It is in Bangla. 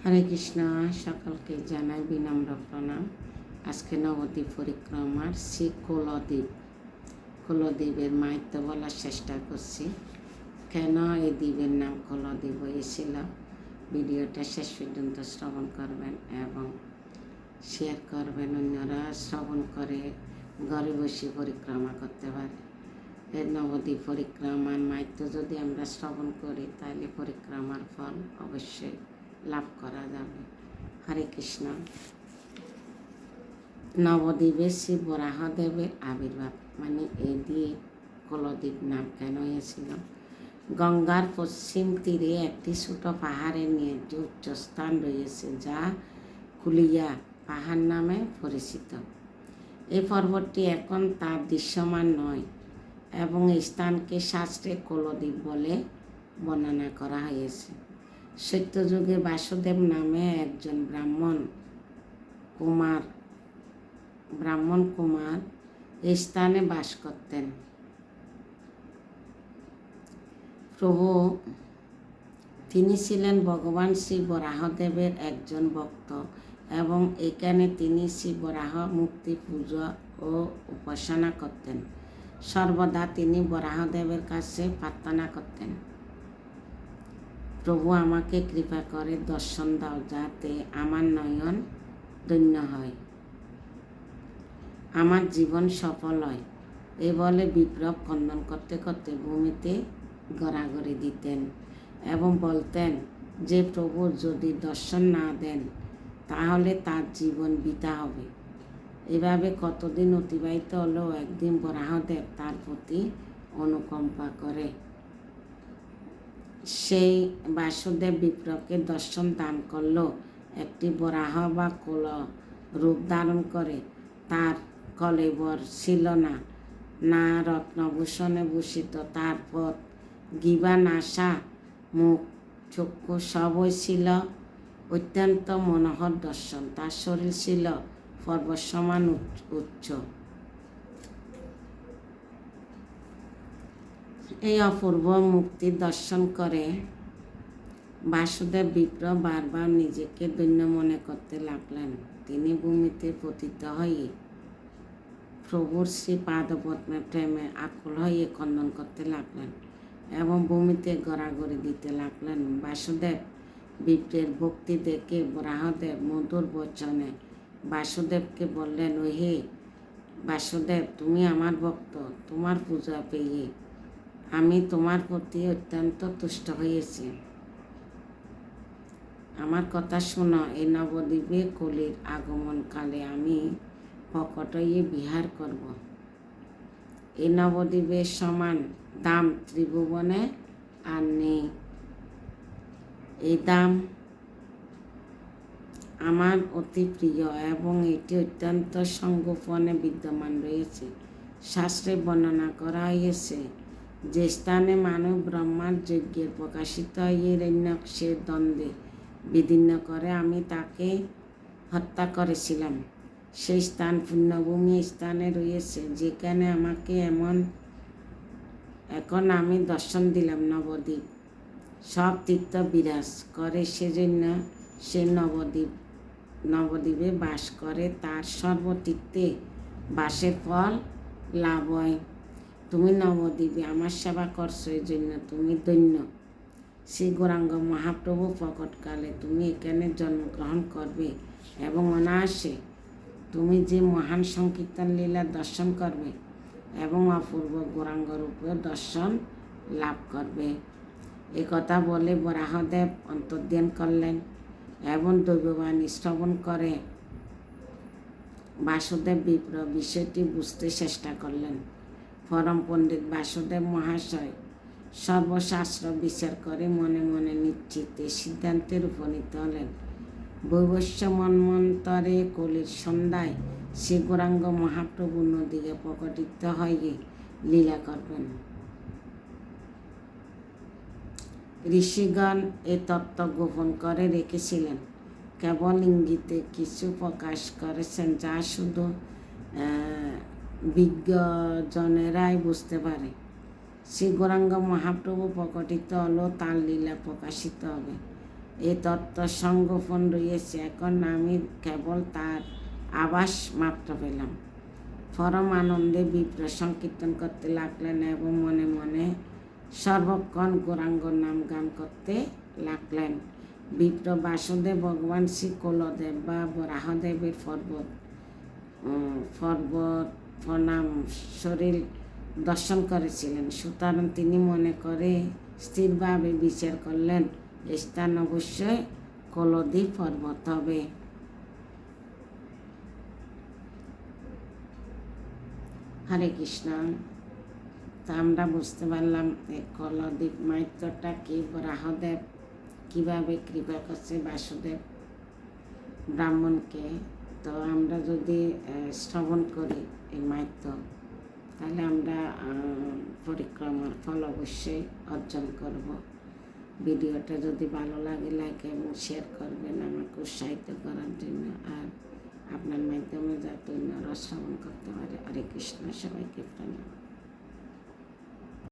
হরে কৃষ্ণ। সকলকে জানাই বিনম্র প্রণাম। আজকে নবদ্বীপ পরিক্রমার শ্রী কুলদ্বীপের মাহাত্ম্য বলার চেষ্টা করছি। কেন এই দ্বীপের নাম কুলদ্বীপ হয়েছিল, ভিডিওটা শেষ পর্যন্ত শ্রবণ করবেন এবং শেয়ার করবেন, অন্যরা শ্রবণ করে ঘরে বসে পরিক্রমা করতে পারে। এই নবদ্বীপ পরিক্রমার মাহাত্ম্য যদি আমরা শ্রবণ করি তাহলে পরিক্রমার ফল অবশ্যই লাভ করা যাবে। হরে কৃষ্ণ। নবদ্বীপে শ্রী বরাহদেবের আবির্ভাব, মানে এই দিয়ে কুলদ্বীপ নাম কেন হয়েছিল। গঙ্গার পশ্চিম তীরে একটি ছোট পাহাড়ের নিয়ে উচ্চ স্থান রয়েছে, যা কুলিয়া পাহাড় নামে পরিচিত। এই পর্বতটি এখন তার দৃশ্যমান নয় এবং এই স্থানকে শাস্ত্রে কুলদ্বীপ বলে বর্ণনা করা হয়েছে। সত্যযুগে বাসুদেব নামে একজন ব্রাহ্মণ কুমার এই স্থানে বাস করতেন। তিনি ছিলেন ভগবান শ্রী বরাহদেবের একজন ভক্ত এবং এখানে তিনি শ্রী বরাহ মূর্তি পূজা ও উপাসনা করতেন। সর্বদা তিনি বরাহদেবের কাছে প্রার্থনা করতেন, প্রভু আমাকে কৃপা করে দর্শন দাও, যাতে আমার নয়ন ধন্য হয়, আমার জীবন সফল হয়। এ বলে বিপ্লব খণ্ডন করতে করতে ভূমিতে গড়াগড়ি দিতেন এবং বলতেন যে প্রভু যদি দর্শন না দেন তাহলে তার জীবন বৃথা হবে। এভাবে কতদিন অতিবাহিত হলেও একদিন বরাহদেব তার প্রতি অনুকম্পা করে সেই বাসুদেব বিপ্রকে দর্শন দান করল। একটি বরাহ বা কুল রূপ ধারণ করে। তার কলেবর ছিল না রত্নভূষণে ভূষিত। তার পথ, গিবা, নাসা, মুখ, চক্ষু সবই ছিল অত্যন্ত মনোহর দর্শন। তার শরীর ছিল পর্বত সমান উচ্চ। এই অপূর্ব মুক্তি দর্শন করে বাসুদেব বিপ্র বারবার নিজেকে ধন্য মনে করতে লাগলেন। তিনি ভূমিতে পতিত হয়ে প্রভুর শ্রী পাদপদ্মে প্রেমে আকুল হয়ে খণ্ডন করতে লাগলেন এবং ভূমিতে গড়াগড়ি দিতে লাগলেন। বাসুদেব বিপ্রের ভক্তি দেখে বরাহদেব মধুর বচনে বাসুদেবকে বললেন, ও হে বাসুদেব, তুমি আমার ভক্ত, তোমার পূজা পেয়ে আমি তোমার প্রতি অত্যন্ত তুষ্ট হয়েছি। আমার কথা শোনো, এই নবদ্বীপে কলির আগমনকালে আমি প্রকট হয়ে বিহার করব। এই নবদ্বীপের সমান দাম ত্রিভুবনে আর নেই। এই দাম আমার অতি প্রিয় এবং এটি অত্যন্ত সংগোপনে বিদ্যমান রয়েছে। শাস্ত্রে বর্ণনা করা হয়েছে, যে স্থানে মানব ব্রহ্মার যজ্ঞের প্রকাশিত হিরণ্যকশের দ্বন্দ্বে বিদীর্ণ করে আমি তাকে হত্যা করেছিলাম, সেই স্থান পুণ্যভূমি স্থানে রয়েছে, যেখানে আমাকে এখন আমি দর্শন দিলাম। নবদ্বীপ সব তীর্থ বিরাজ করে, সেজন্য সে নবদ্বীপে বাস করে। তার সর্বতীর্থে বাসের ফল লাভ হয়। তুমি নবদ্বীপে আমার সেবা করছো, এই জন্য তুমি ধন্য। শ্রী গৌরাঙ্গ মহাপ্রভু প্রকটকালে তুমি এখানে জন্মগ্রহণ করবে এবং অনায়াসে তুমি যে মহান সংকীর্তন লীলা দর্শন করবে এবং অপূর্ব গৌরাঙ্গ রূপেও দর্শন লাভ করবে। এ কথা বলে বরাহদেব অন্তর্ধান করলেন এবং দৈববাণী শ্রবণ করে বাসুদেব বিপ্র বিষয়টি বুঝতে চেষ্টা করলেন। পরম পণ্ডিত বাসুদেব মহাশয় সর্বশাস্ত্র বিচার করে মনে মনে নিশ্চিতে সিদ্ধান্তের উপনীত হলেন। বৈবস্য মন্বন্তরে কলির সন্ধ্যায় শ্রী গৌরাঙ্গ মহাপ্রভু নদীকে প্রকটিত হয়ে লীলা করবেন। ঋষিগণ এ তত্ত্ব গোপন করে রেখেছিলেন, কেবল ইঙ্গিতে কিছু প্রকাশ করেছেন, যা শুধু বিজ্ঞজনেরাই বুঝতে পারে। শ্রী গৌরাঙ্গ মহাপ্রভু প্রকটিত হলো তার লীলা প্রকাশিত হবে। এই তত্ত্ব সংগোপন রয়েছে। এখন আমি কেবল তার আভাস মাত্র পেলাম। পরম আনন্দে বিপ্র সংকীর্তন করতে লাগলেন এবং মনে মনে সর্বক্ষণ গৌরাঙ্গর নাম গান করতে লাগলেন। বিপ্র বাসুদেব ভগবান শ্রী কুলদেব বা বরাহদেবের পর্বত প্রণাম শরীর দর্শন করেছিলেন। সুতরাং তিনি মনে করে স্থিরভাবে বিচার করলেন, স্থান অবশ্যই কুলদ্বীপ পর্বত হবে। হরে কৃষ্ণ। তা আমরা বুঝতে পারলাম এই কুলদ্বীপ মাহাত্ম্যটা কি, বরাহদেব কীভাবে কৃপা করছে বাসুদেব ব্রাহ্মণকে। তো আমরা যদি শ্রবণ করি এই মাহাত্ম্য, তাহলে আমরা পরিক্রমার ফল অবশ্যই অর্জন করব। ভিডিওটা যদি ভালো লাগে লাইক এবং শেয়ার করবেন আমাকে উৎসাহিত করার জন্য, আর আপনার মাধ্যমে যাতে অন্যরা শ্রবণ করতে পারে। হরে কৃষ্ণ, সবাইকে প্রণাম।